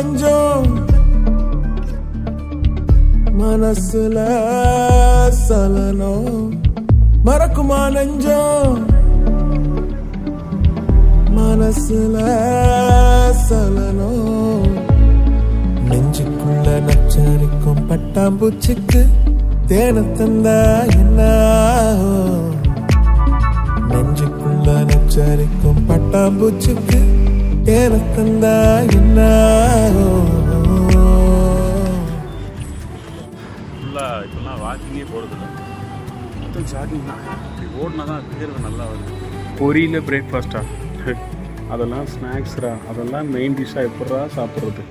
நெஞ்சம் மனசுல சலனம் மறக்குமா நெஞ்சம் மனசுல சலனம் நெஞ்சுக்குள்ள நச்சரிக்கும் பட்டாம்பூச்சிக்கு தேன தந்தா என்ன நெஞ்சுக்குள்ள நச்சரிக்கும் பட்டாம்பூச்சிக்கு தேன தந்தா என்ன இப்பெல்லாம் வாக்கிங்கே போகிறதில்ல, மொத்தம் ஜாகிங் தான். இப்படி ஓடினா தான் தேர்வு நல்லா வருது. பொரியில் பிரேக்ஃபாஸ்ட்டா, அதெல்லாம் ஸ்நாக்ஸ்ரா, அதெல்லாம் மெயின் டிஷ்ஷாக எப்பட்றா சாப்பிட்றது?